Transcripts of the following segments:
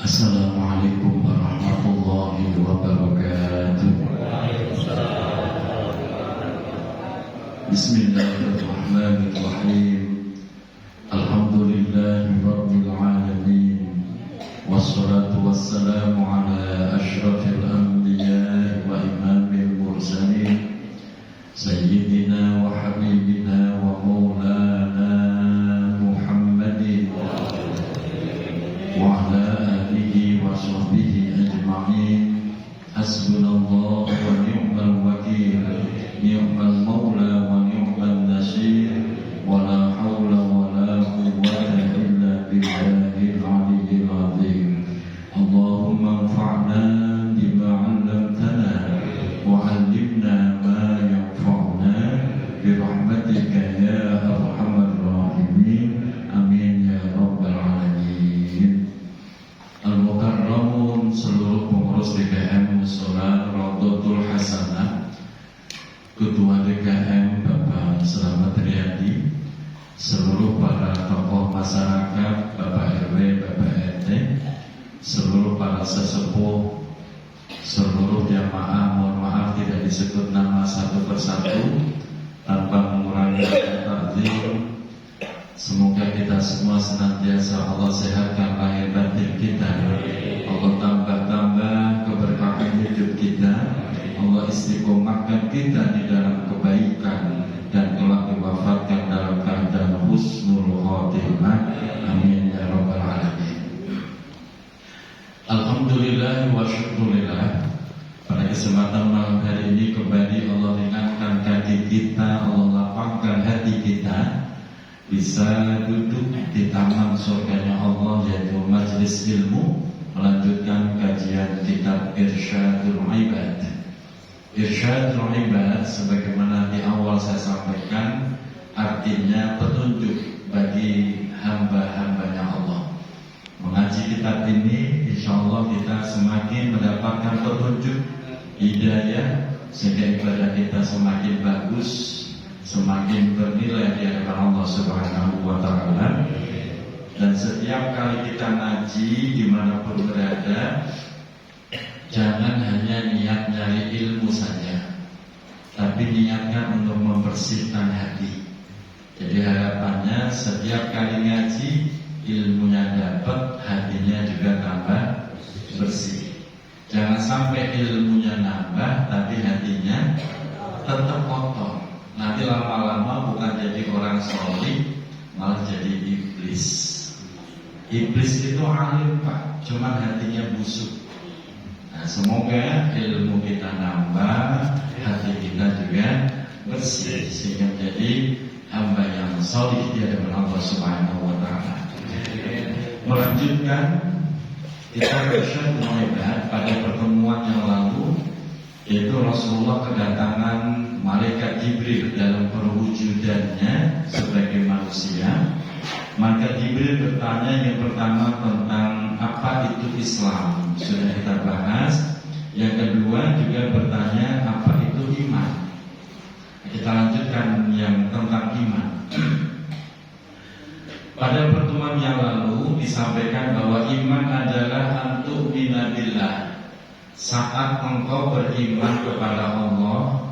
Assalamualaikum warahmatullahi wabarakatuh. Bismillahirrahmanirrahim. Alhamdulillahi rabbil alamin. Wassalatu wassalamu ala asyrafil anbiya wa imamil mursalin Sayyidina wa habibina wa maulana Muhammadin wa ala وصحبه أجمعين حسبنا الله ونعم الوكيل نعم المولى ونعم النصير ولا حول ولا قوة إلا بالله العلي العظيم اللهم انفعنا بما علمتنا وعلمنا ما ينفعنا برحمتك يا أرحم الراحمين آمين يا رب العالمين. Al-Mukarramun, seluruh pengurus DKM Musola Raudhatul Hasanah, Ketua DKM Bapak Slamet Riyadi, seluruh para tokoh masyarakat, Bapak RW, Bapak RT, seluruh para sesepuh, seluruh jamaah, mohon maaf tidak disebut nama satu persatu tanpa mengurangi takzim. Semoga kita semua senantiasa Allah sehatkan lahir batin kita, Allah tambah-tambah keberkahan hidup kita, Allah istiqomahkan kita di dalam kebaikan dan kelak diwafatkan dalam keadaan husnul khotimah. Amin ya rabbal alamin. Alhamdulillah wa syukurillah. Pada kesempatan malam hari ini kembali Allah ringankan kaki kita, Allah lapangkan hati kita, bisa duduk di taman surganya Allah, yaitu majelis ilmu, melanjutkan kajian kitab Irsyadul Ibad. Irsyadul Ibad, sebagaimana di awal saya sampaikan, artinya petunjuk bagi hamba-hambanya Allah. Mengaji kitab ini, insya Allah kita semakin mendapatkan petunjuk, hidayah, sehingga ibadah kita semakin bagus, semakin bernilai di hadapan Allah Subhanahu wa Ta'ala. Dan setiap kali kita ngaji dimanapun berada, jangan hanya niat nyari ilmu saja, tapi niatkan untuk membersihkan hati. Jadi harapannya setiap kali ngaji, ilmunya dapat, hatinya juga tambah bersih. Jangan sampai ilmunya nambah tapi hatinya tetap kotor. Nanti lama-lama bukan jadi orang solih, malah jadi iblis. Iblis itu alim Pak, cuman hatinya busuk. Nah, semoga ilmu kita nambah, hati kita juga bersih, sehingga menjadi hamba yang solih di hadapan Allah Subhanahu wa Ta'ala. Melanjutkan kita Irsyadul Ibad pada pertemuan yang lalu, yaitu Rasulullah kedatangan malaikat Jibril dalam perwujudannya sebagai manusia. Maka Jibril bertanya yang pertama tentang apa itu Islam, sudah kita bahas. Yang kedua juga bertanya apa itu iman. Kita lanjutkan yang tentang iman. Pada pertemuan yang lalu disampaikan bahwa iman adalah antu minabillah, saat engkau beriman kepada Allah,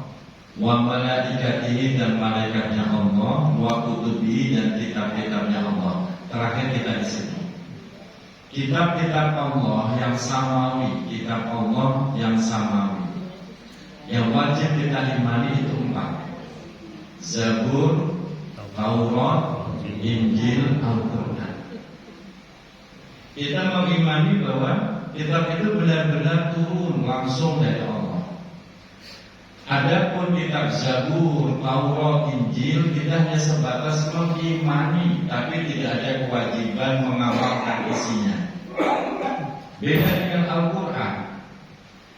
wa malaikatihi, dan malaikatnya Allah, wa kutubihi, dan kitab-kitabnya Allah. Terakhir kita di sini. Kitab-kitab Allah yang samawi, kitab Allah yang samawi, yang wajib kita imani itu 4: Zabur, Taurat, Injil, Al-Quran. Kita mengimani bahwa kitab itu benar-benar turun langsung dari Allah. Adapun kitab Zabur, Taurat, Injil, kita hanya sebatas mengimani, tapi tidak ada kewajiban mengamalkan isinya. Beda dengan Al-Quran.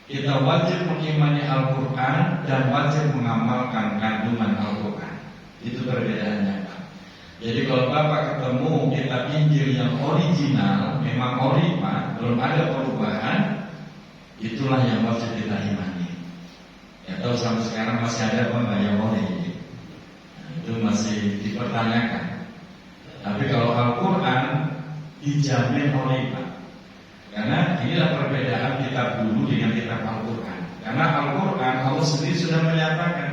Kita wajib mengimani Al-Quran dan wajib mengamalkan kandungan Al-Quran. Itu perbedaannya Pak. Jadi kalau Bapak ketemu kitab Injil yang original, memang ori Pak, belum ada perubahan, itulah yang wajib kita imani. Ya tahu sampai sekarang masih ada apa enggak yang ori? Nah, itu masih dipertanyakan. Tapi kalau Al-Quran dijamin ori Pak. Karena inilah perbedaan kitab dulu dengan kitab Al-Quran. Karena Al-Quran Allah sendiri sudah menyatakan,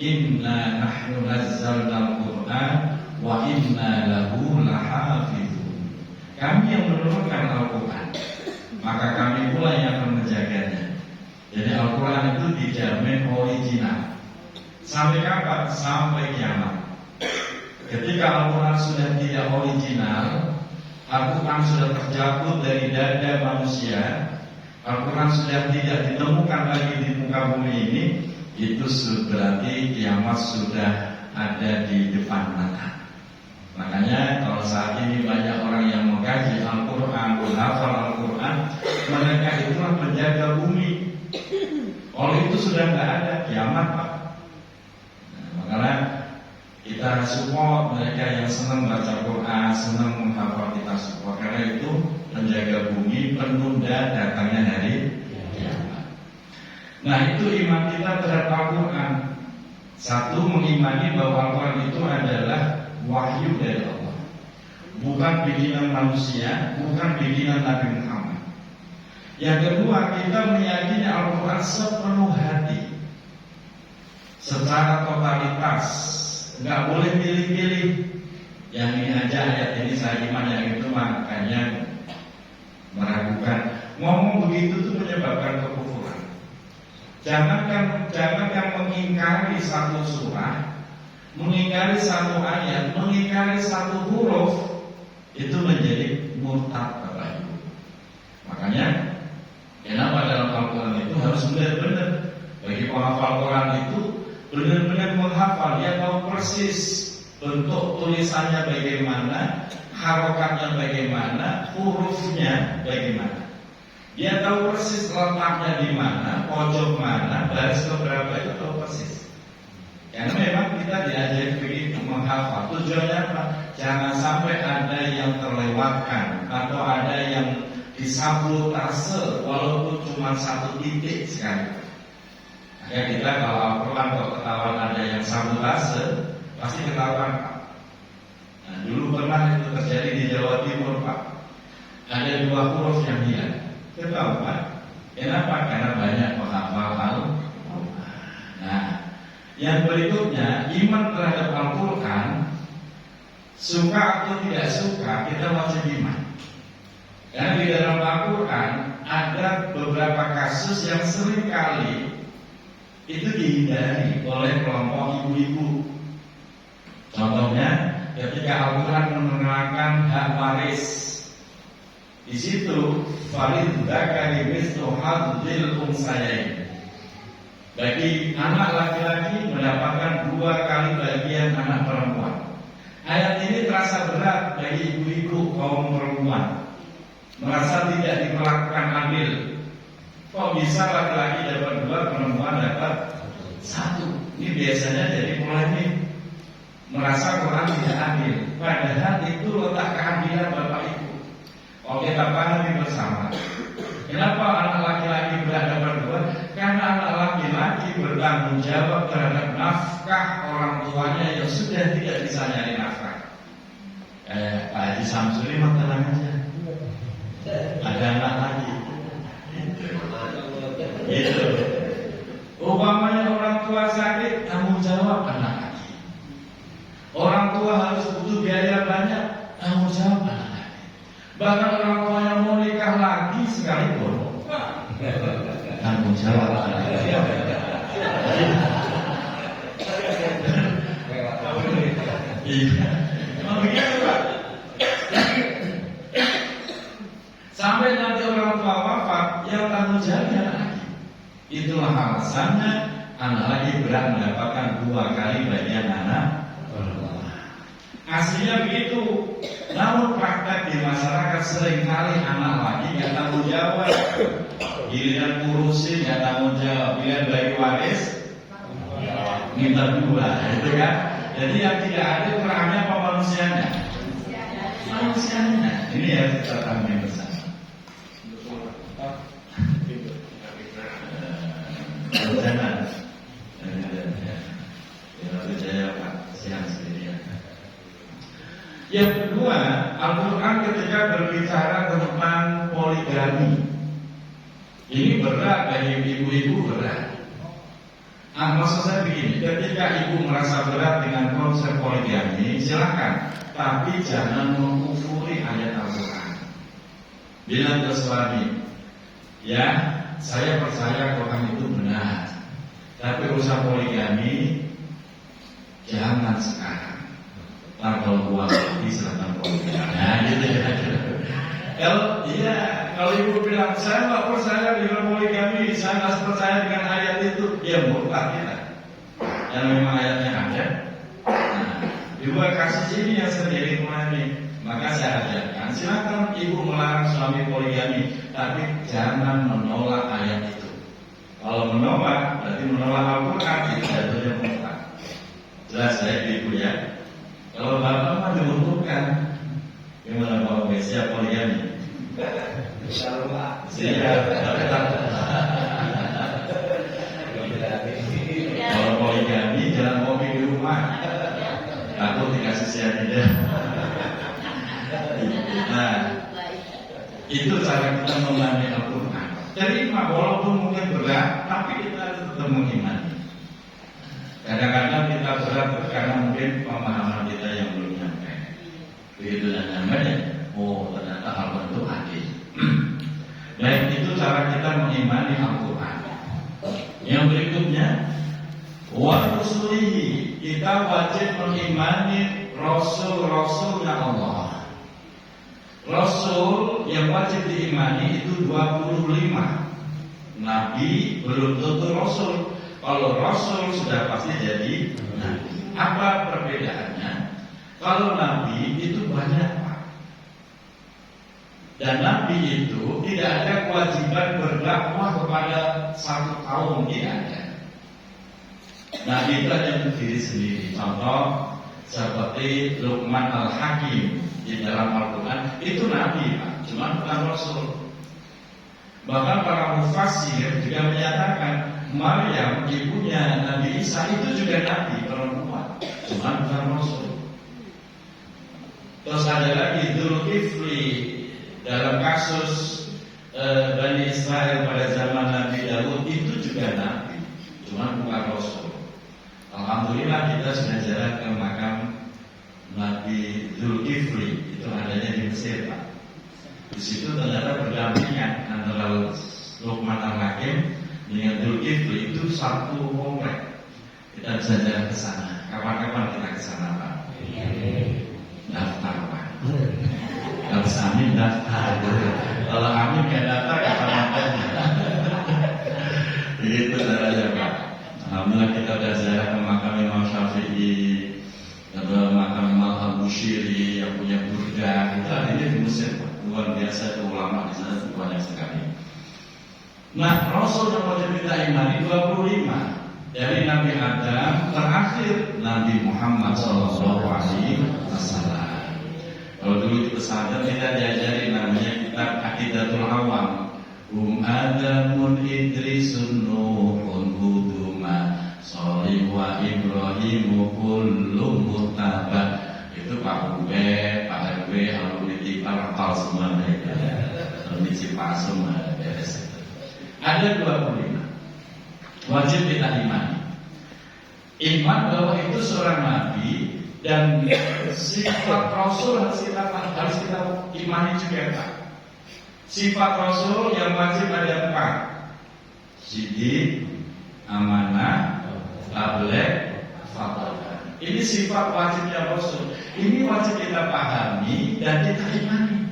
Inna nahnu nazzalna al-Quran wa inna lahu lahafizun. Kami yang menurunkan Al-Quran, maka kami pula yang akan menjaganya. Jadi Al-Quran itu dijamin original. Sampai kapan? Sampai kiamat. Ketika Al-Quran sudah tidak original, Al-Quran sudah terjatuh dari dada manusia, Al-Quran sudah tidak ditemukan lagi di muka bumi ini, itu berarti kiamat sudah ada di depan mata. Makanya kalau saat ini banyak orang yang mengkaji Al-Quran, menghafal Al-Quran, mereka itulah penjaga bumi. Kalau itu sudah tidak ada kiamat, Pak. Makanya kita support mereka yang senang baca Quran, senang menghafal, kita support. Karena itu menjaga bumi, penunda datangnya hari kiamat. Nah, itu iman kita terhadap Al-Quran. Satu, mengimani bahwa Al-Quran itu adalah wahyu dari Allah, bukan bikinan manusia, bukan bikinan Nabi Muhammad. Yang kedua, kita meyakini Al-Quran sepenuh hati, secara totalitas. Nggak boleh pilih-pilih. Yang ini aja ayat ini saya iman, yang itu makanya meragukan. Ngomong begitu itu menyebabkan kekufuran. Jangankan mengingkari satu surah, mengingkari satu ayat, mengingkari satu huruf, itu menjadi murtad, Bapak Ibu. Makanya kenapa dalam Al-Quran itu harus benar-benar, bagi penghafal Quran itu benar-benar menghafal, dia tahu persis bentuk tulisannya bagaimana, harokatnya bagaimana, hurufnya bagaimana. Dia tahu persis letaknya di mana, pojok mana, baris keberapa, itu tahu persis. Karena memang kita diajari begitu menghafal. Tujuannya apa? Jangan sampai ada yang terlewatkan atau ada yang disabotase walaupun cuma satu titik sekali. Ya, kita kalau Al-Quran kalau ketahuan ada yang sabotase, pasti ketahuan. Nah, dulu pernah itu terjadi di Jawa Timur, Pak. Ada 2 huruf yang hilang. Ketahuan. Kenapa? Karena banyak penghafal Al-Quran. Nah, yang berikutnya, iman terhadap Al-Quran, suka atau tidak suka, kita wajib iman. Karena di dalam Al-Quran ada beberapa kasus yang seringkali itu dihindari oleh kelompok ibu-ibu. Contohnya, ketika Al-Quran menerangkan hak waris, di situ faridzakari mislu hadzil unsayain. Bagi anak laki-laki mendapatkan 2 kali bagian anak perempuan. Ayat ini terasa berat bagi ibu-ibu kaum perempuan, merasa tidak diperlakukan adil. Kok bisa laki-laki dapat 2, perempuan dapat 1? Ini biasanya jadi polemik. Merasa Quran tidak adil. Padahal itu letak keadilan Bapak Ibu. Kalau kita pahami bersama, kenapa anak laki-laki berat dapat 2? Karena anak laki-laki bertanggung jawab terhadap nafkah orang tuanya yang sudah tidak bisa nyari nafkah. Pak Haji Samsuri mah tenang aja. Ada anak lagi. Gitu. Umpamanya orang tua sakit, tanggung jawab anak lagi. Orang tua harus butuh biaya banyak, tanggung jawab anak lagi. Bahkan orang tua yang mau nikah lagi sekalipun, tanggung jawab anak lagi. Iya, begitu Pak. Sampai nanti orang tua wafat, yang tanggung jawab anak lagi. Itulah alasannya anak lagi berat mendapatkan 2 kali bagian anak perempuan. Aslinya begitu. Namun praktek di masyarakat seringkali anak lagi nggak tanggung jawab. Giliran ngurusin nggak tanggung jawab. Giliran bagi waris minta 2, gitu kan? Jadi yang tidak ada perannya apa manusianya? Manusianya. Ini harus kita pahami bersama. Jangan. Yang kedua, Al-Quran ketika berbicara tentang poligami, ini berat bagi ibu-ibu, berat. Maksud saya begini, ketika ibu merasa berat dengan konsep poligami, silakan, tapi jangan mengkufuri ayat Al-Quran. Bilang ke suami, ya, saya percaya Quran itu benar, tapi urusan poligami jangan sekarang. Kalau buat mati silahkan poligami. Nah, gitu ya. Kalau ibu bilang saya nggak percaya dengan poligami, saya nggak percaya dengan ayat itu, ya murtad kita. Yang memang ayatnya ada. Nah, ibu kasih sini yang sendiri memahami. Maka saya ajarkan, silakan ibu melarang suami poligami, tapi jangan menolak ayat itu. Kalau menolak, berarti menolak Al-Quran, itu jatuhnya murtad. Jelas ya ibu ya. Kalau bapak mah diuntungkan, gimana bapak siap poligami? Insyaallah. Siap. Kalau poligami jangan kopi di rumah, takut dikasih cyanida. Nah, itu cara kita memahami Al-Quran. Jadi walaupun mungkin berat, tapi kita tetap mengimani. Kadang-kadang kita berat karena mungkin pemahaman kita yang belum nyampe. Begitu dan namanya, oh ternyata Al-Quran itu adil. Baik, itu cara kita mengimani Al-Quran. Yang berikutnya, wa rusulihi, kita wajib mengimani Rasul-Rasulnya Allah. Rasul yang wajib diimani itu 25. Nabi belum tentu Rasul. Kalau Rasul sudah pasti jadi Nabi. Apa perbedaannya? Kalau Nabi itu banyak, Pak. Dan Nabi itu tidak ada kewajiban berdakwah kepada satu kaum, tidak ada. Nabi itu hanya untuk diri sendiri. Contoh seperti Luqman Al-Hakim di dalam Al-Quran, itu Nabi, Pak, cuma bukan Rasul. Bahkan para mufassir juga menyatakan Maryam, ibunya Nabi Isa, itu juga Nabi, perempuan, cuma bukan Rasul. Terus ada lagi Dzulkifli dalam kasus Bani Israel pada zaman Nabi Daud, itu juga Nabi, cuma bukan Rasul. Alhamdulillah kita sudah jalan ke makam Nabi Dzulkifli, itu adanya di Mesir, Pak. Di situ ternyata berdampingan antara Luqman Al-Hakim dengan Dzulkifli, itu satu komplek. Kita bisa jalan ke sana. Kapan-kapan kita ke sana, Pak. Daftar, Pak. Kalau Amin daftar. Kalau Amin nggak daftar, kapan-kapan. Begitu caranya, Pak. Alhamdulillah kita sudah ziarah ke makam Imam Syafi'i, ke makam Imam Al-Bushiri yang punya burda. Itu adanya di Mesir, luar biasa, itu ulama di sana banyak sekali. Nah, Rasul yang wajib kita imani 25. Dari Nabi Adam terakhir Nabi Muhammad SAW. Kalau dulu di pesantren kita diajari namanya kitab Aqidatul Awam. Adamun Idrisun Nuhun Huduma Sholih wa Ibrahimu kullum mutaba. Itu Pak Ube, Pak RW, alumni TIPA hafal semua mereka. Alumni Cipasung ada beres. Ada 25. Wajib kita imani. Iman bahwa itu seorang nabi dan sifat Rasul harus kita imani juga, Pak. Sifat Rasul yang wajib ada 4. Siddiq, amanah, tabligh, fatwa. Ini sifat wajibnya Rasul. Ini wajib kita pahami dan kita imani.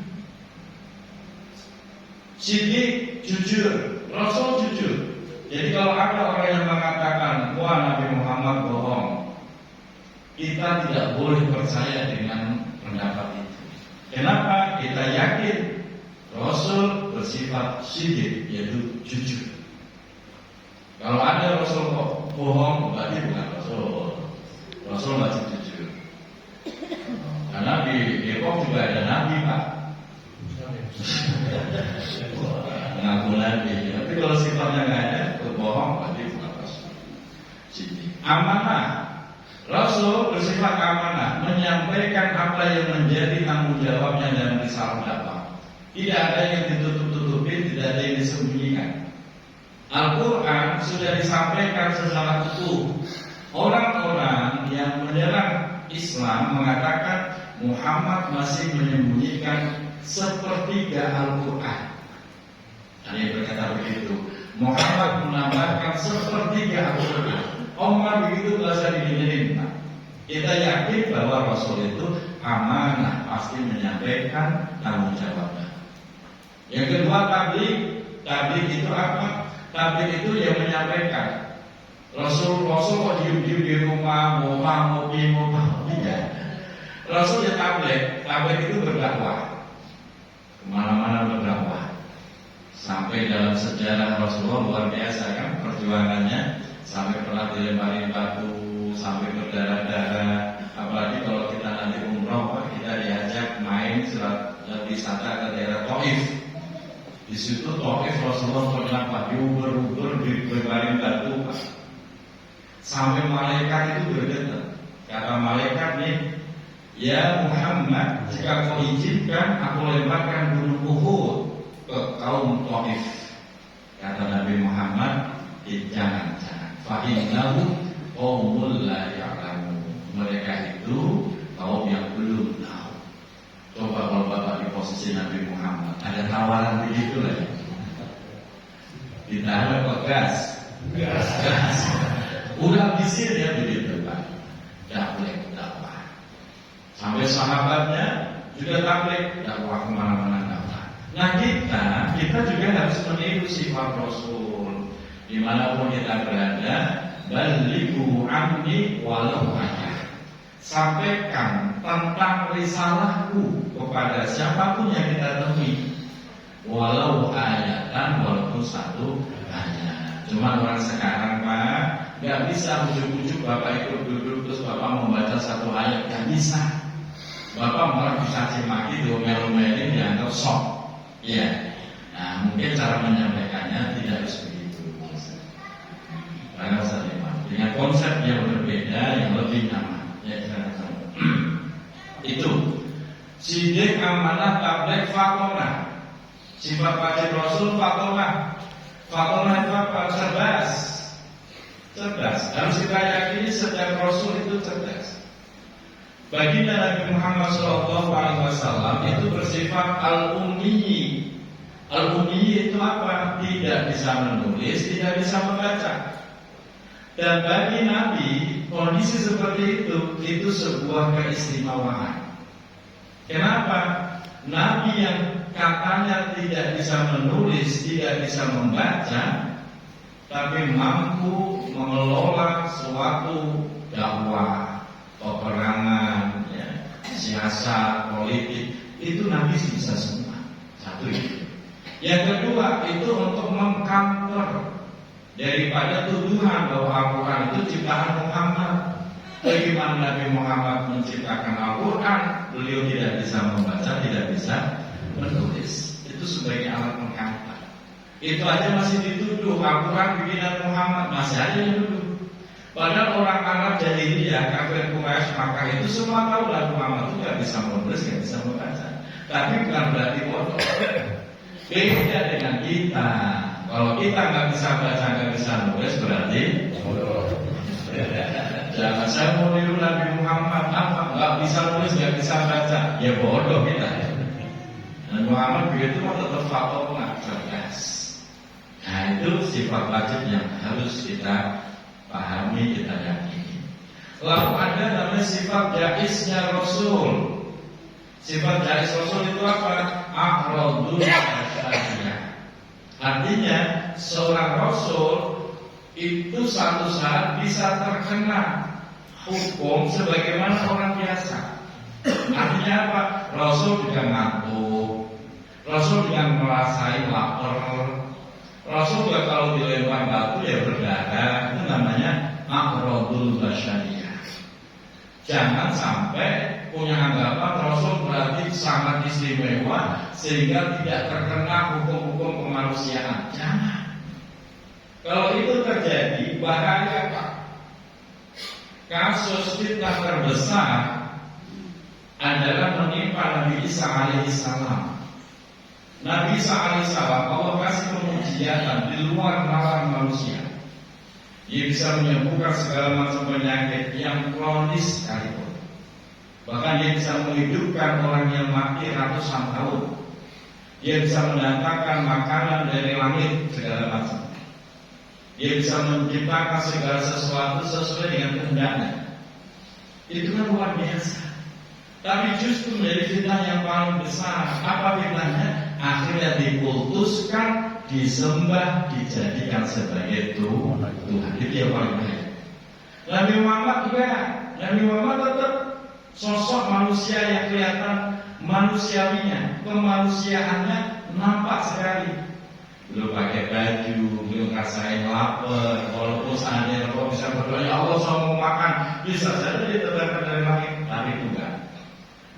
Siddiq, jujur, Rasul jujur. Jadi kalau ada orang yang mengatakan wah Nabi Muhammad bohong, kita tidak boleh percaya dengan pendapat itu. Kenapa? Kita yakin Rasul bersifat siddiq, yaitu jujur. Kalau ada Rasul kok bohong, berarti bukan Rasul. Rasul wajib jujur. Karena di Depok juga ada Nabi, Pak. Mengaku Nabi. Tapi kalau sifatnya nggak ada, bohong, berarti bukan Rasul. Siddiq. Amanah. Rasul bersifat amanah, menyampaikan apa yang menjadi tanggung menjawabnya dalam risalah dakwah. Tidak ada yang ditutup-tutupi, tidak ada yang disembunyikan. Al-Quran sudah disampaikan secara utuh. Orang-orang yang menyerang Islam mengatakan Muhammad masih menyembunyikan sepertiga Al-Quran. Ada yang berkata begitu. Muhammad menambahkan sepertiga Al-Quran. Omar begitu bahasa didengerin. Kita yakin bahwa Rasul itu amanah, pasti menyampaikan tanggung jawabnya. Yang kedua, tabligh itu apa? Tabligh itu yang menyampaikan. Rasul kok diem-diem di rumah, mau tidak. Rasul ya tabligh itu berdakwah, kemana-mana berdakwah. Sampai dalam sejarah Rasulullah luar biasa kan perjuangannya, sampai pernah dilemparin batu, sampai berdarah-darah. Apalagi kalau kita nanti umroh, kita diajak main wisata ke daerah Taif. Di situ Taif Rasulullah pernah diuber-uber dilemparin batu, sampai malaikat itu bergetar. Kata malaikat nih, ya Muhammad, jika kau izinkan, aku lemparkan gunung Uhud ke kaum Taif. Kata Nabi Muhammad, jangan. Fa'innahu qaumul la ya'lamun. Mereka itu kaum yang belum tahu. Coba kalau Bapak di posisi Nabi Muhammad, ada tawaran begitu lah. Ditanya kok gas. Udah habisin ya begitu Pak. Dakwah. Sampai sahabatnya juga dakwah kemana-mana dakwah. Nah kita juga harus meniru sifat Rasul. Dimanapun kita berada, balighu anni walau ayat. Sampaikan tentang risalahku kepada siapapun yang kita temui, walau ayatan, walaupun satu ayat. Cuma orang sekarang Pak, gak bisa ujuk-ujuk Bapak ikut duduk terus Bapak membaca satu ayat, gak bisa. Bapak malah dicaci maki, diomel-omelin, dianggap sok. Iya. Nah mungkin cara menyampaikannya tidak harus begitu. Karena dengan konsep yang berbeda, yang lebih nyaman. Ya, itu sidik, amanah, tabligh, fatonah. Sifat wajib Rasul fatonah. Fatonah itu apa? Cerdas. Harus kita yakini setiap Rasul itu cerdas. Baginda Nabi Muhammad SAW itu bersifat al-ummi. Al-ummi itu apa? Tidak bisa menulis, tidak bisa membaca. Dan bagi Nabi, kondisi seperti itu sebuah keistimewaan. Kenapa? Nabi yang katanya tidak bisa menulis, tidak bisa membaca, tapi mampu mengelola suatu dakwah, peperangan, siasat, politik, itu Nabi bisa semua. Satu itu. Yang kedua, itu untuk mengcounter daripada tuduhan bahwa Al-Quran itu ciptaan Muhammad. Bagaimana Nabi Muhammad menciptakan Al-Quran, beliau tidak bisa membaca, tidak bisa menulis. Itu sebagai alat mengcounter. Itu aja masih dituduh Al-Quran bikinan Muhammad, masih ada yang dituduh. Padahal orang Arab jahiliyah, kafir Quraisy Makkah itu semua tahu Nabi Muhammad itu nggak bisa menulis, nggak bisa membaca. Tapi bukan berarti bodoh. Beda dengan kita. Kalau kita nggak bisa baca, nggak bisa nulis, berarti bodoh. Jangan saya mau niru Nabi Muhammad, apa nggak bisa nulis, nggak bisa baca, ya bodoh kita. Dan Muhammad begitu mau tetap fatonah, cerdas. Nah itu sifat wajib yang harus kita pahami, kita yakini. Lalu ada namanya sifat jaisnya Rasul. Sifat jais Rasul itu apa? A'radul asyariyah. Artinya seorang Rasul itu suatu saat bisa terkena hukum sebagaimana orang biasa. Artinya apa? Rasul juga ngantuk, Rasul juga merasai lapar, Rasul juga kalau dilempar batu ya berdarah. Itu namanya a'radul basyariyah. Jangan sampai punya anggapan Rasul berarti sangat istimewa sehingga tidak terkena hukum-hukum kemanusiaan. Jangan. Kalau itu terjadi, bahaya Pak. Kasus fitnah terbesar adalah menimpa Nabi Isa alaihissalam. Nabi Isa alaihissalam Allah kasih pengujian di luar nalar manusia. Dia bisa menyembuhkan segala macam penyakit yang kronis sekalipun. Bahkan dia bisa menghidupkan orang yang mati ratusan tahun. Dia bisa mendatangkan makanan dari langit segala macam. Dia bisa menciptakan segala sesuatu sesuai dengan kehendaknya. Itu kan luar biasa. Tapi justru menjadi fitnah yang paling besar. Apa fitnahnya? Akhirnya dikultuskan, disembah, dijadikan sebagai Tuhan. Itu yang paling bahaya. Nabi Muhammad juga, Nabi Muhammad tetap sosok manusia yang kelihatan manusiawinya, kemanusiaannya nampak sekali. Belum pakai baju, belum rasain lapar. Walaupun seandainya kalau bisa berdoa, ya Allah saya mau makan, bisa saja ditetapkan dari langit, tapi bukan.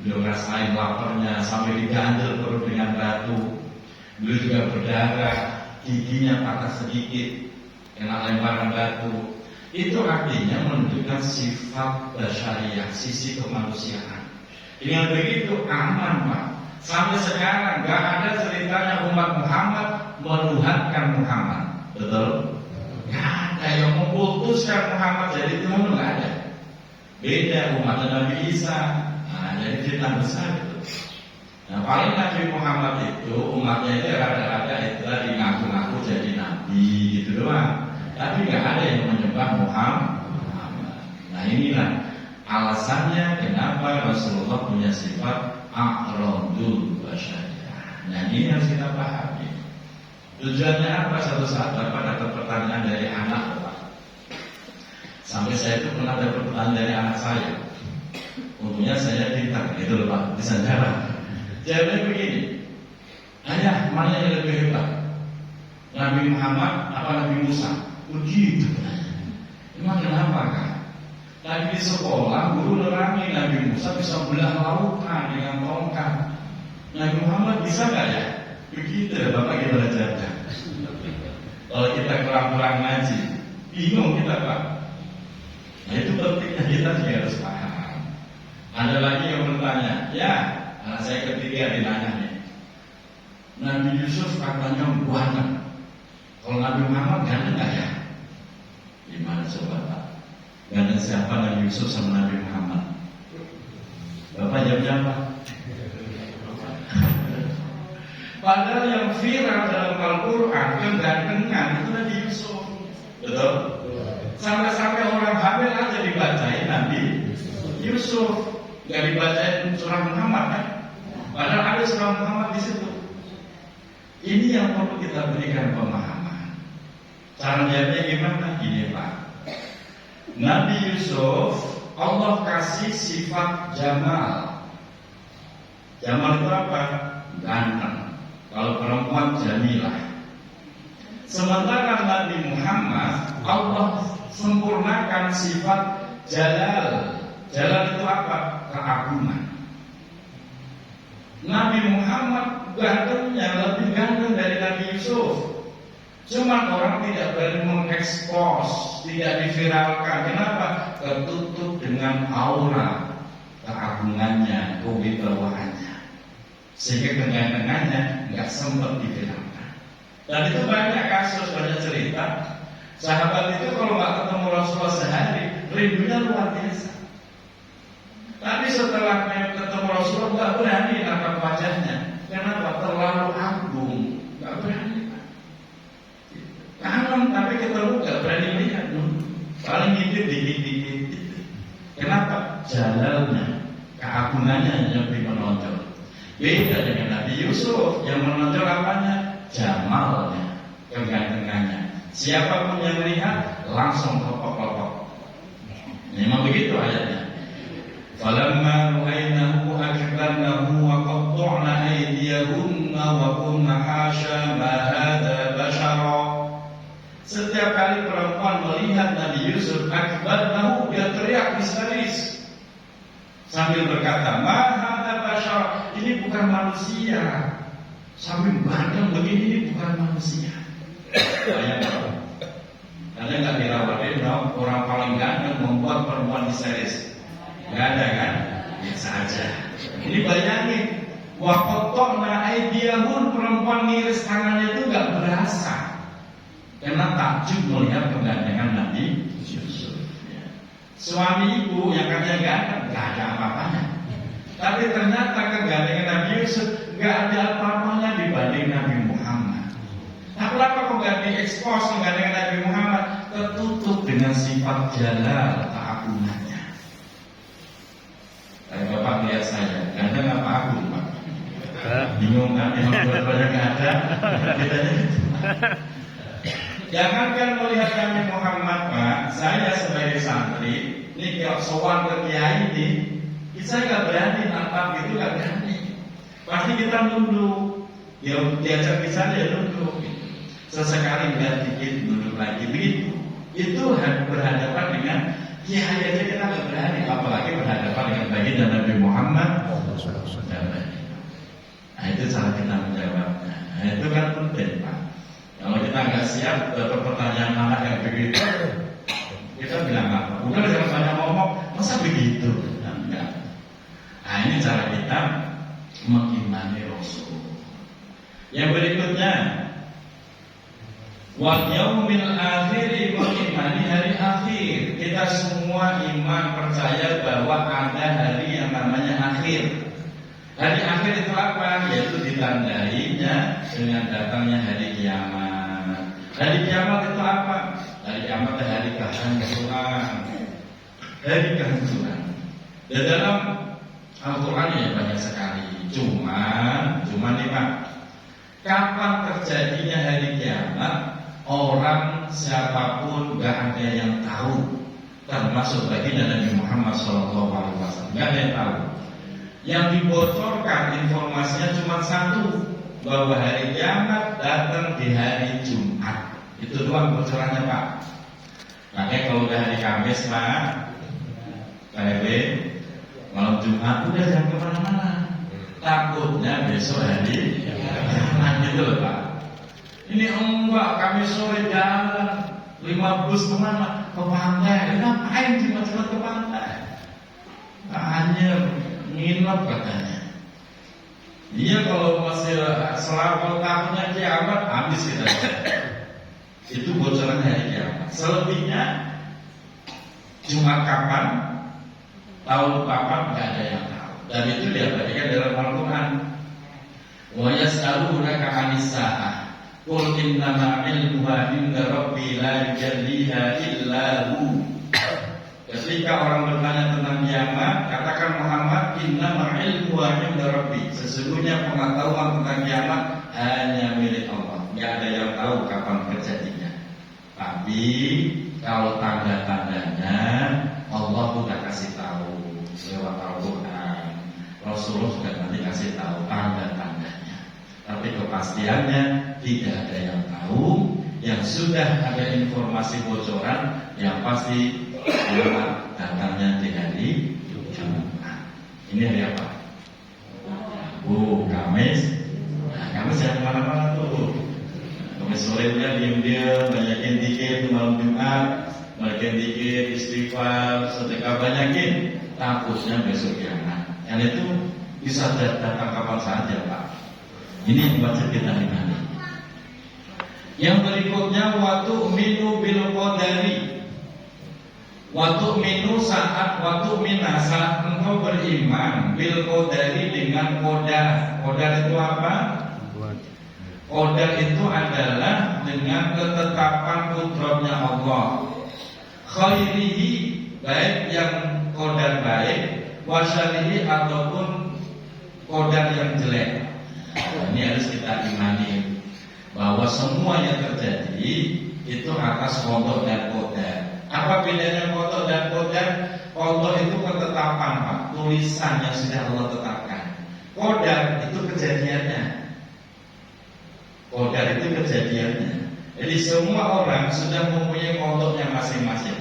Beliau rasain laparnya sampai digandel perut dengan batu. Beliau juga berdarah, giginya patah sedikit, kena lemparan batu. Itu artinya menunjukkan sifat basyariah, sisi kemanusiaan. Dengan begitu aman, Pak. Sampai sekarang gak ada ceritanya umat Muhammad menuhankan Muhammad. Betul? Gak ada yang memutuskan Muhammad jadi Tuhan, gak ada. Beda umat Nabi Isa. Nah, jadi fitnah besar itu. Nah, paling Nabi Muhammad itu umatnya itu rada-rada itu tadi ngaku-ngaku jadi nabi gitu doang. Tapi gak ada yang menyembah Muhammad. Nah, inilah alasannya kenapa Rasulullah punya sifat a'radul basyariah. Nah, ini harus kita pahami. Tujuannya apa? Satu saat Bapak dapat pertanyaan dari anak Bapak. Sampai saya itu pernah dapat pertanyaan dari anak saya. Untungnya saya pintar, gitu loh Pak, bisa jawab. Jawabnya begini, ayah mana yang lebih hebat? Nabi Muhammad apa Nabi Musa? Begitu. Emang kenapa kan? Tadi di sekolah guru nerangi Nabi Musa bisa belah lautan dengan tongkat. Nabi Muhammad bisa nggak ya? Begitu, Bapak gimana jawabnya? Kalau kita kurang-kurang ngaji, bingung kita Pak. Nah itu pentingnya kita juga harus paham. Ada lagi yang bertanya, ya, anak saya ketiga ditanya nih. Nabi Yusuf katanya ganteng. Kalau Nabi Muhammad ganteng nggak ya? Gimana coba Pak? Ganteng siapa Nabi Yusuf sama Nabi Muhammad? Bapak jawabnya apa? Padahal yang viral dalam Al-Quran kegantengan itu Nabi Yusuf, betul? Sampai-sampai orang hamil aja dibacain Nabi Yusuf, nggak dibacain surah Muhammad kan? Padahal ada surah Muhammad di situ. Ini yang perlu kita berikan pemahaman. Cara jawabnya gimana? Gini Pak. Nabi Yusuf Allah kasih sifat jamal. Jamal itu apa? Ganteng. Kalau perempuan jamilah. Sementara Nabi Muhammad Allah sempurnakan sifat jalal. Jalal itu apa? Keagungan. Nabi Muhammad gantengnya lebih ganteng dari Nabi Yusuf. Cuma orang tidak berani mengekspos, tidak diviralkan. Kenapa? Tertutup dengan aura keagungannya, kewibawaannya. Sehingga kegantengannya nggak sempat diviralkan. Dan itu banyak kasus, banyak cerita. Sahabat itu kalau nggak ketemu Rasulullah sehari, rindunya luar biasa. Tapi setelah ketemu Rasulullah nggak berani natap wajahnya. Kenapa? Terlalu agung, nggak berani. Kangen tapi ketemu nggak berani lihat. Paling ngintip dikit-dikit. Kenapa? Jalalnya, keagungannya yang lebih menonjol. Beda dengan Nabi Yusuf yang menonjol apanya? Jamalnya, kegantengannya. Siapapun yang melihat langsung kopok-kopok. Memang begitu ayatnya. Falamma ru'aynahu akbarnahu wa qatta'na aydiyahunna wa qulna hasya ma hadza bashara. Setiap kali perempuan melihat Nabi Yusuf akbarnahu, dia teriak histeris sambil berkata, ma hadza bashara, ini bukan manusia. Sambil bandel begini, ini bukan manusia. Bayangkan. Ada nggak dirawatin orang paling ganteng membuat perempuan histeris? Nggak ada kan? biasa aja. Ini bayangin, wa qatta'na aydiyahum, perempuan ngiris tangannya itu nggak berasa. Karena takjub melihat kegantengan Nabi Yusuf. Ya. Suami ibu yang katanya ganteng, nggak ada apa-apanya. Tapi ternyata kegantengan Nabi Yusuf nggak ada apa-apanya dibanding Nabi Muhammad. Nah, kenapa kok nggak diekspos kegantengan Nabi Muhammad? Tertutup dengan sifat jalal keagungannya. Tapi Bapak lihat saya, ganteng apa agung, Pak? Bingung kan? Yang dua-duanya nggak ada. Jangankan melihat Nabi Muhammad, Pak, saya sebagai santri, ini kalau sowan ke kiai ini, saya nggak berani nampak gitu, nggak berani. Pasti kita nunduk, dia diajak bisa dia nunduk. Sesekali nggak dikit nunduk lagi begitu. Itu berhadapan dengan kiai aja kita nggak berani, apalagi berhadapan dengan baginda Nabi Muhammad. Nah itu cara kita menjawabnya. Nah itu kan penting, Pak. Kalau kita nggak siap dapat pertanyaan anak yang begitu, kita bilang apa? Bukan jangan banyak ngomong, masa begitu? Enggak. Nah ini cara kita mengimani Rasul. Yang berikutnya, wal yaumil akhir, mengimani hari akhir. Kita semua iman percaya bahwa ada hari yang namanya akhir. Hari akhir itu apa? Yaitu ditandainya dengan datangnya hari kiamat. Hari kiamat itu apa? Hari kiamat adalah hari kehancuran. Hari kehancuran. Dan dalam Al-Quran ya banyak sekali. Cuman nih Pak, kapan terjadinya hari kiamat? Orang siapapun gak ada yang tahu, termasuk baginda Nabi Muhammad SAW. Gak ada yang tahu. Yang dibocorkan informasinya cuma satu, bahwa hari kiamat datang di hari Jumat. Itu doang bocorannya Pak. Makanya kalau udah hari Kamis Pak, KW malam Jumat udah jangan kemana-mana. Takutnya besok hari kiamat gitu loh Pak. Ini enggak, kami sore jalan 5 bus kemana? Ke pantai. Ngapain cuma-cuma ke pantai? Hanya nginep katanya. Dia kalau masih selama tahunnya kiamat habis kita. Itu bocoran hari kiamat. Selebihnya Jumat kapan, tahun kapan nggak ada yang tahu. Dan itu diabadikan dalam Al-Quran. Wa yas'alunaka 'anis sa'ah. Qul innama 'ilmuha 'inda rabbi la yujalliha illa hu. Ketika orang bertanya tentang kiamat, katakan Muhammad, innama 'ilmuha 'inda rabbi. Sesungguhnya pengetahuan tentang kiamat hanya milik Allah. Tidak ada yang tahu kapan terjadinya. Tapi kalau tanda-tandanya Allah sudah kasih tahu lewat Al-Quran. Rasulullah juga nanti kasih tahu tanda-tandanya. Tapi kepastiannya tidak ada yang tahu. Yang sudah ada informasi bocoran, yang pasti lewat datangnya di hari Jumat. Ini hari apa? Kamis. Nah, Kamis yang mana-mana tuh. Kamis sore udah diam-diam, banyakin dikit malam Jumat, banyakin dikit istighfar, sedekah banyakin. Takutnya besok kiamat. Yang itu bisa datang kapan saja Pak. Ini wajib kita imani. Yang berikutnya waktu minu bil qadari. Waktu minu saat engkau beriman bil qadari dengan qadar. Qadar itu apa? Qadar itu adalah dengan ketetapan kudratnya Allah. Khairihi, baik yang qadar baik, wa syarrihi ataupun qadar yang jelek. Nah, ini harus kita imani bahwa semua yang terjadi itu atas qada dan qadar. Apa bedanya qada dan qadar? Qada itu ketetapan Pak, tulisan yang sudah Allah tetapkan. Qadar itu kejadiannya. Qadar itu kejadiannya. Jadi semua orang sudah mempunyai qadanya masing-masing.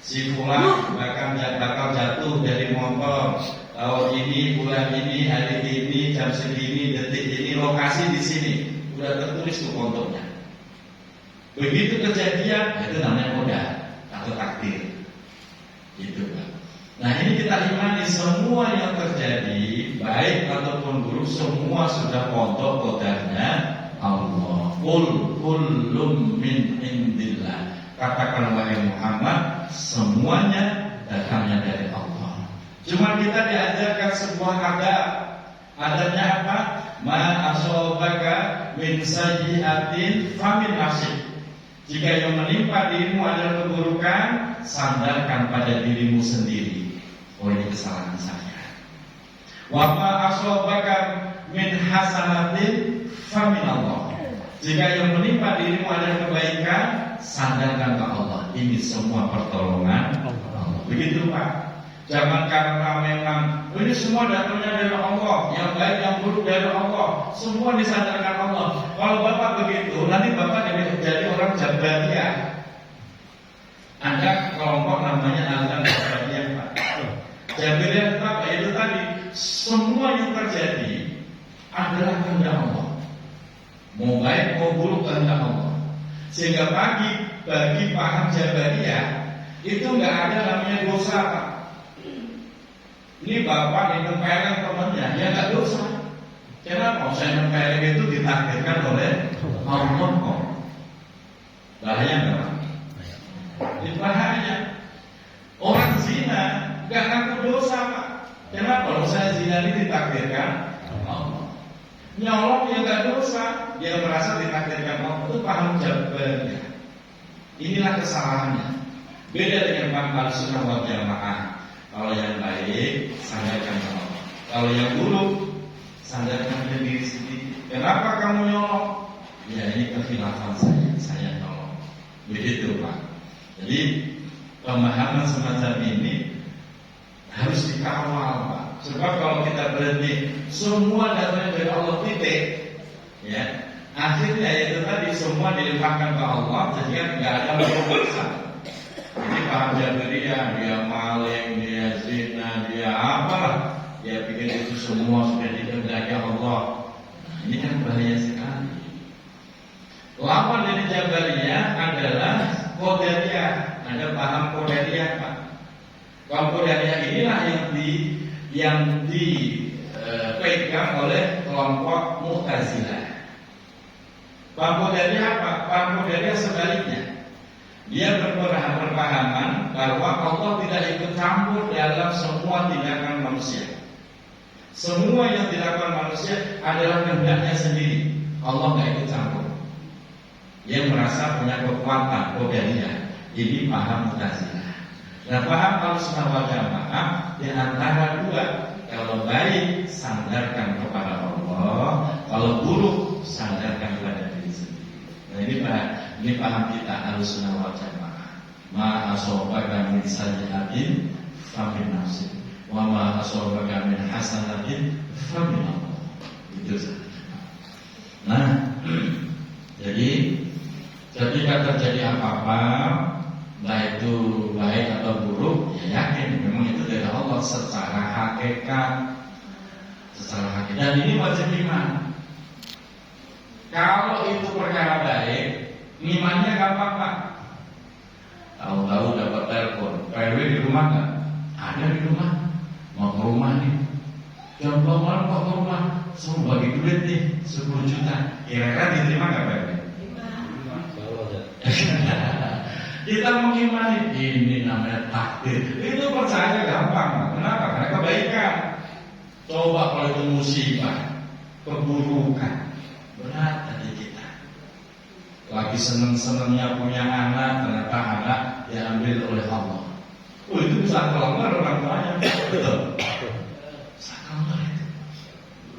Si fulan bakal jatuh dari motor tahun ini, bulan ini, hari ini, jam segini, detik ini, lokasi di sini. Sudah tertulis tuh qadanya. Begitu kejadian, itu namanya qadar atau takdir. Gitu Pak. Nah ini kita imani semua yang terjadi, baik ataupun buruk, semua sudah pondok kodarnya Allah. Kullum min indillah. Katakan wahai Muhammad, semuanya datangnya dari Allah. Cuma kita diajarkan sebuah adab. Adabnya apa? Ma asobaka min sayyi'atin famin nafsik. Jika yang menimpa dirimu adalah keburukan, sandarkan pada dirimu sendiri. Oh, ini kesalahan saya. Wa ma asobaka min hasanatin famin Allah. Jika yang menimpa dirimu adalah kebaikan, sandarkan ke Allah. Ini semua pertolongan Allah. Begitu Pak. Jangan karena memang ini semua datangnya dari Allah, yang baik yang buruk dari Allah, semua disandarkan Allah. Kalau Bapak begitu, nanti Bapak jadi orang Jabariyah. Ada kelompok namanya aliran Jabariyah Pak. Jabariyah itu apa? Itu tadi semua yang terjadi adalah kehendak Allah. Mau baik mau buruk kehendak Allah. Sehingga bagi paham Jabariyah itu nggak ada namanya dosa Pak. Ini bapak nempeleng temannya, ya nggak dosa. Kenapa? Saya nempeleng itu ditakdirkan oleh Allah kok. Bahaya nggak Pak? Itu bahaya. Orang zina nggak ngaku dosa Pak. Kenapa? Kalau saya zina ini ditakdirkan Allah. Nyolong ya nggak dosa, dia merasa ditakdirkan Allah. Itu paham Jabariyah. Inilah kesalahannya. Beda dengan paham Ahlussunnah wal Jamaah. Kalau yang baik, sandarkan ke Allah. Kalau yang buruk, sandarkan ke diri sendiri. Kenapa kamu nyolong? Ya ini kekhilafan saya nyolong. Begitu Pak. Jadi pemahaman semacam ini harus dikawal Pak. Sebab kalau kita berhenti semua datangnya dari Allah titik, ya akhirnya itu tadi semua dilimpahkan ke Allah, jadi kan nggak ada dosa. Jadi paham Jabariyah, dia maling, dia zina, dia apa? Dia pikir itu semua sudah dikehendaki Allah. Nah, ini kan bahaya sekali. Lawan dari Jabariyah adalah Qadariyah. Ada paham Qadariyah Pak. Kalau Qadariyah inilah yang dipegang oleh kelompok Mu'tazilah. Paham Qadariyah apa? Paham Qadariyah sebaliknya. Dia berpemahaman bahwa Allah tidak ikut campur dalam semua tindakan manusia. Semua yang dilakukan manusia adalah kehendaknya sendiri. Allah tidak ikut campur. Dia merasa punya kekuatan, Qadariyah. Ini paham Mu'tazilah. Nah, paham Ahlussunnah wal Jamaah di antara dua. Kalau baik sandarkan kepada Allah, kalau buruk sandarkan kepada diri sendiri. Nah, ini paham kita Ahlussunnah wal Jamaah. Ma asobaka min sayyi'atin famin nafsik, wa ma asobaka min hasanatin famin Allah. Itu saja. Nah, jadi ketika terjadi apa-apa, baik itu baik atau buruk, ya yakin memang itu dari Allah secara hakikat. Dan ini wajib iman. Kalau itu perkara baik, imannya gampang Pak. Tahu-tahu dapat telepon, PW di rumah nggak? Ada di rumah. Mau ke rumah nih. Jam 2 malam kok ke rumah? Semua bagi duit nih 10 juta. Kira-kira diterima nggak PW? Kita mengimani ini namanya takdir. Itu percaya gampang. Kenapa? Karena kebaikan. Coba kalau itu musibah, keburukan, berat hati kita. Lagi seneng-senengnya punya anak, ternyata anak diambil oleh Allah. Oh, itu bisa kelonggar orang tuanya. Betul. Bisa kelonggar itu.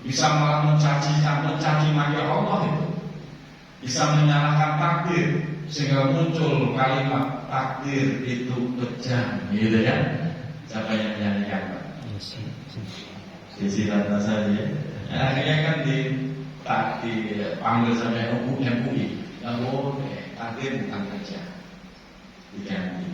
Bisa malah mencaci maki Allah itu. Bisa menyalahkan takdir sehingga muncul kalimat takdir itu kejam, gitu ya. Siapa yang menyanyikan Pak? Sisi Ratna saja. Akhirnya kan dipanggil sama MUI. Nggak boleh, takdir bukan kerja. Diganti.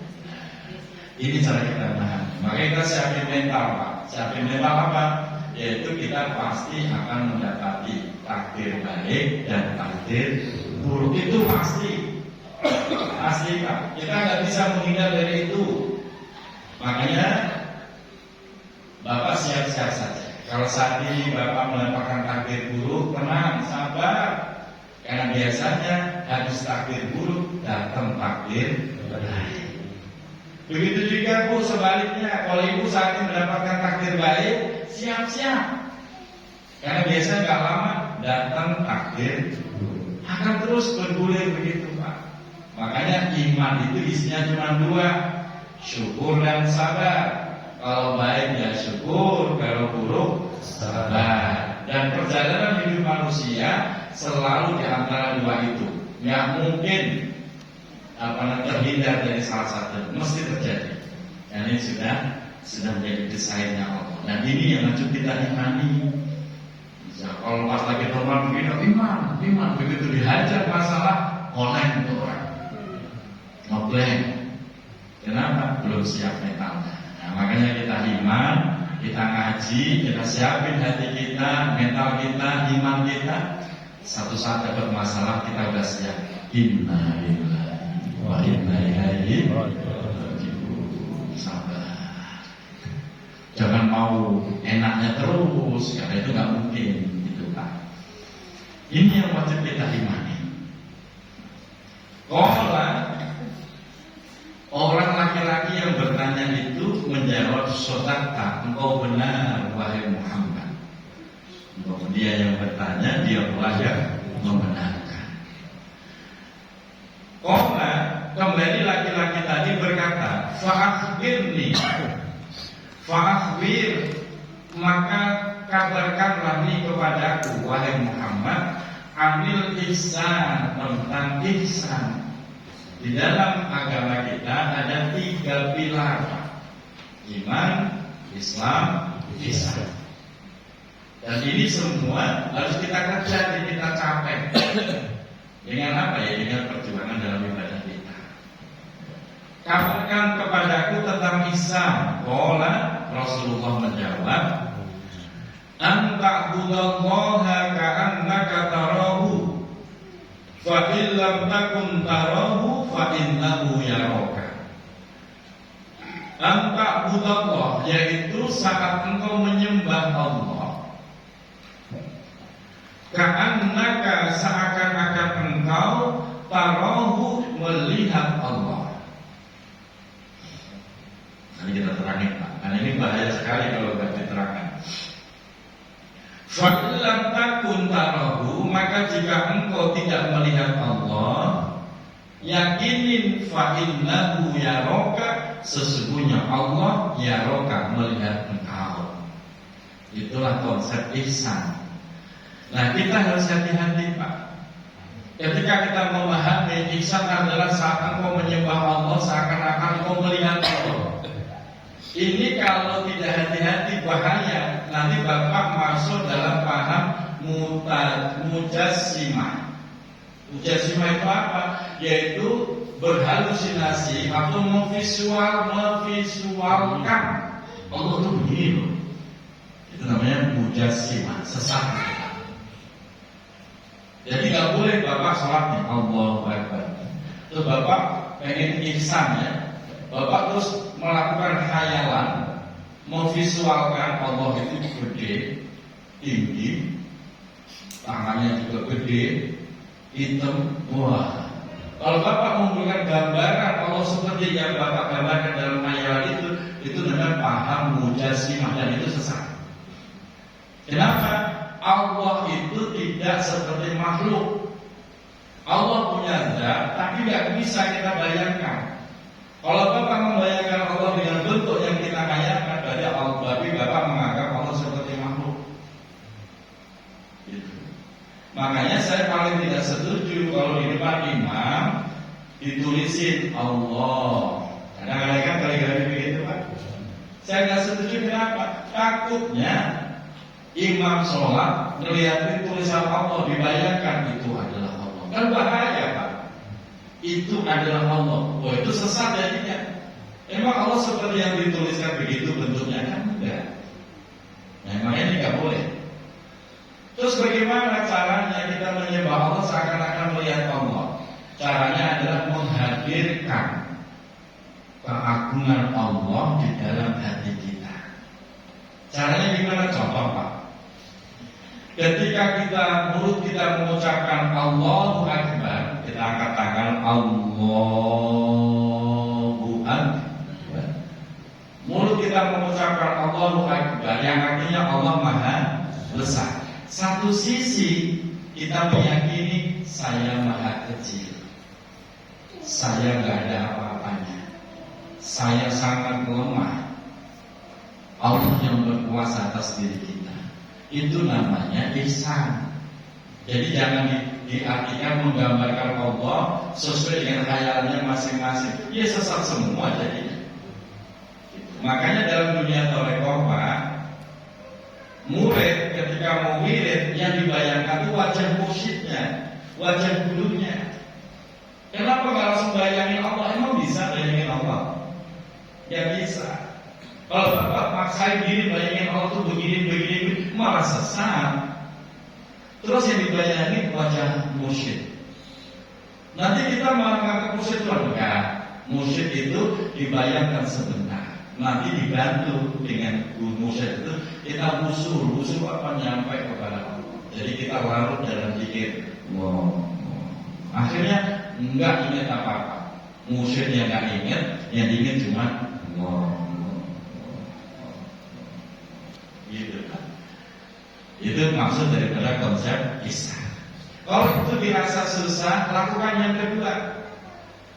Ini cara kita paham. Makanya kita siapin mental Pak. Siapin mental apa? Yaitu kita pasti akan mendapati takdir baik dan takdir buruk. Itu pasti. Pasti Pak. Kita nggak bisa menghindar dari itu. Makanya Bapak siap-siap saja. Kalau saat ini Bapak mendapatkan takdir buruk, tenang, sabar. Karena biasanya habis takdir buruk datang takdir baik. Begitu juga Bu sebaliknya, kalau Ibu saat ini mendapatkan takdir baik, siap-siap. Karena biasanya nggak lama datang takdir akan terus bergulir begitu Pak. Makanya iman itu isinya cuma dua, syukur dan sabar. Kalau baik ya syukur, kalau buruk sabar. Dan perjalanan hidup manusia selalu di antara dua itu. Nggak mungkin terhindar dari salah satu, mesti terjadi. Dan ini sudah menjadi desainnya Allah. Dan ini yang harus kita imani. Kalau pas lagi normal begini, iman begitu dihajar masalah oleng itu orang ngeblank. Kenapa? Belum siap mentalnya. Nah, makanya kita iman, kita ngaji, kita siapin hati kita, mental kita, iman kita. Satu saat dapat masalah kita udah siap. Inna lillahi wa inna ilaihi raji'un. Sabar. Jangan mau enaknya terus, karena itu nggak mungkin, gitu Pak. Ini yang wajib kita imani. Orang laki-laki yang bertanya itu menjawab, "Sodaqta, engkau benar wahai Muhammad." Dia yang bertanya, dia pula yang membenarkan. Kembali laki-laki tadi berkata, Fa'akhbir, maka kabarkanlah nih kepadaku wahai Muhammad, anil ihsan, tentang ihsan. Di dalam agama kita ada 3 pilar: iman, Islam, ihsan. Dan ini semua harus kita kerja, kita capek. Dengan apa ya? Dengan perjuangan dalam ibadah kita. Kabarkan kepadaku tentang ihsan. Rasulullah menjawab, "Anta'budallaha ka'annaka tarahu, fa illam takun tarahu fa innahu yaraka." Anta'budallah, yaitu saat engkau menyembah Allah, ka'annaka, seakan-akan engkau tarahu, melihat Allah. Ini kita terangin Pak, karena ini bahaya sekali kalau tidak diterangkan. Fa'illam takun tarahu, maka jika engkau tidak melihat Allah, yakinin fa'innahu yaraka, sesungguhnya Allah yaraka, melihat engkau. Itulah konsep ihsan. Nah, kita harus hati-hati Pak. Ketika kita memahami ihsan adalah saat engkau menyembah Allah seakan-akan engkau melihat Allah. Ini kalau tidak hati-hati bahaya. Nanti Bapak masuk dalam paham mujassimah. Mujassimah itu apa? Yaitu berhalusinasi atau memvisualkan Allah itu begini loh. Itu namanya mujassimah, sesat. Jadi nggak boleh Bapak sholatnya Allahu Akbar. Terus Bapak pengen ihsan ya, Bapak terus melakukan khayalan, memvisualkan Allah itu gede, tinggi, tangannya juga gede, hitam. Wah, kalau Bapak memberikan gambaran Allah seperti yang Bapak gambarkan dalam khayalan itu namanya paham mujassimah, dan itu sesat. Kenapa? Allah itu tidak seperti makhluk. Allah punya zat, tapi nggak bisa kita bayangkan. Kalau Bapak membayangkan Allah dengan bentuk yang kita bayangkan, berarti Bapak menganggap Allah seperti makhluk. Gitu. Makanya saya paling tidak setuju kalau di depan imam ditulisin Allah. Kadang-kadang kali-kali begitu Pak. Saya nggak setuju, kenapa? Takutnya imam sholat melihat tulisan Allah, dibayangkan itu adalah Allah. Kan bahaya Pak. Itu adalah Allah. Oh, itu sesat jadinya. Emang Allah seperti yang dituliskan begitu bentuknya? Kan enggak. Nah, makanya ini nggak boleh. Terus bagaimana caranya kita menyembah Allah seakan-akan melihat Allah? Caranya adalah menghadirkan keagungan Allah di dalam hati kita. Caranya gimana? Contoh Pak, ketika mulut kita mengucapkan Allahu Akbar, kita angkat tangan Allahu Akbar. Mulut kita mengucapkan Allahu Akbar, yang artinya Allah Maha Besar. Satu sisi kita meyakini saya maha kecil, saya gak ada apa-apanya, saya sangat lemah. Allah yang berkuasa atas diri kita. Itu namanya ihsan. Jadi jangan diartikan menggambarkan Allah sesuai dengan khayalannya masing-masing. Ya sesat semua jadinya. Makanya dalam dunia Torekoh Pak, murid ketika mau wirid yang dibayangkan itu wajah mursyidnya, wajah gurunya. Kenapa nggak langsung bayangin Allah? Emang bisa bayangin Allah? Ya bisa. Kalau Bapak maksain diri bayangin Allah tuh begini, malah sesat. Terus yang dibayangin wajah mursyid. Nanti kita malah menganggap mursyid itu enggak. Mursyid itu dibayangkan sebentar. Nanti dibantu dengan guru mursyid itu kita usul apa nyampe kepada Allah. Jadi kita larut dalam zikir. Wow. Akhirnya enggak ingat apa-apa. Mursyid yang enggak ingat, yang diingat cuma wow. Gitu kan. Itu maksud daripada konsep ihsan. Kalau itu dirasa susah, lakukan yang kedua.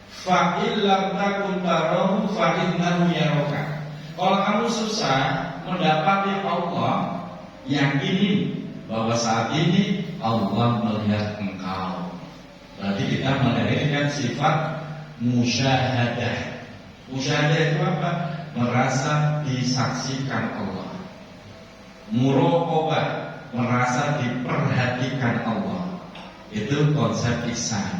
Fa illam takun tarahu fa innahu yaraka. Kalau kamu susah mendapati Allah, yakini bahwa saat ini Allah melihat engkau. Berarti kita melahirkan sifat musyahadah. Musyahadah itu apa? Merasa disaksikan Allah. Muraqabah, merasa diperhatikan Allah. Itu konsep ihsan.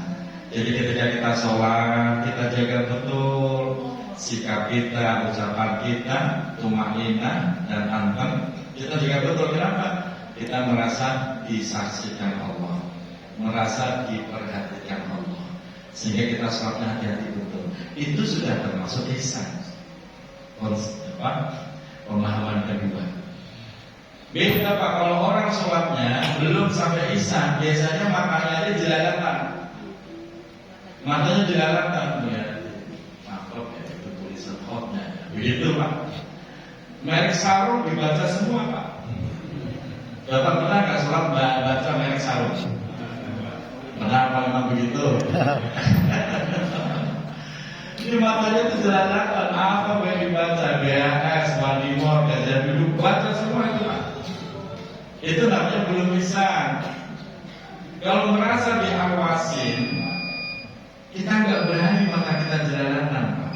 Jadi ketika kita sholat, kita jaga betul sikap kita, ucapan kita, tumainah dan anteng. Kita jaga betul. Kenapa? Kita merasa disaksikan Allah, merasa diperhatikan Allah, sehingga kita sholatnya hati-hati betul. Itu sudah termasuk ihsan. Pemahaman kedua. Beda Pak, kalau orang sholatnya belum sampai ihsan, biasanya matanya aja jelalatan. Matanya jelalatan ya. Maklum ya, itu tulisan hotnya. Begitu Pak. Merek sarung dibaca semua Pak. Bapak pernah nggak sholat baca merek sarung? Pernah apa memang begitu? Ini matanya itu jelalatan. Apa yang dibaca? BAS, Mandimor, Gajah Duduk, baca semua itu Pak. Itu namanya belum ihsan. Kalau merasa diawasin, kita nggak berani maka kita jelalatan Pak.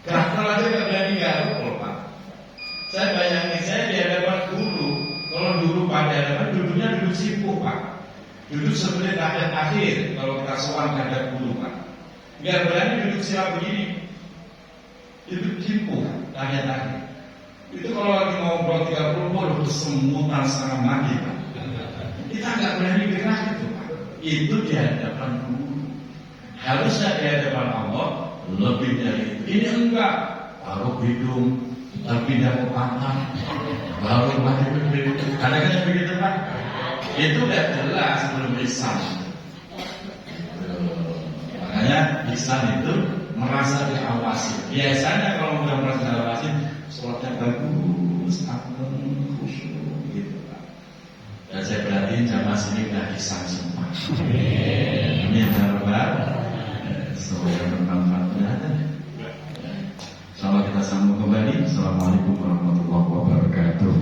Karakter aja nggak berani garuk loh Pak. Saya bayangin saya di hadapan guru. Kalau dulu pada hadapan duduknya duduk sipuh Pak. Duduk seperti tahiyat akhir. Kalau kita soal hadap guru Pak, nggak berani duduk siap begini. Duduk sipuh tahiyat akhir. Itu kalau lagi ngobrol 30 waduh kesemutan setengah mati Pak. Kita nggak berani gerak itu Pak. Itu di hadapan guru. Harusnya di hadapan Allah lebih dari itu. Ini enggak. Baru hidung terpindah ke pantat, baru mati begitu. Kadang-kadang begitu Pak. Itu udah jelas belum ihsan. Makanya ihsan itu merasa diawasi. Biasanya kalau udah merasa diawasi, sholatnya bagus, agung, khusyuk gitu Pak. Dan saya perhatiin jamaah sini udah ihsan semua. Amin ya rabbal. Semoga bermanfaat. Selamat kita sambung kembali. Assalamualaikum warahmatullahi wabarakatuh.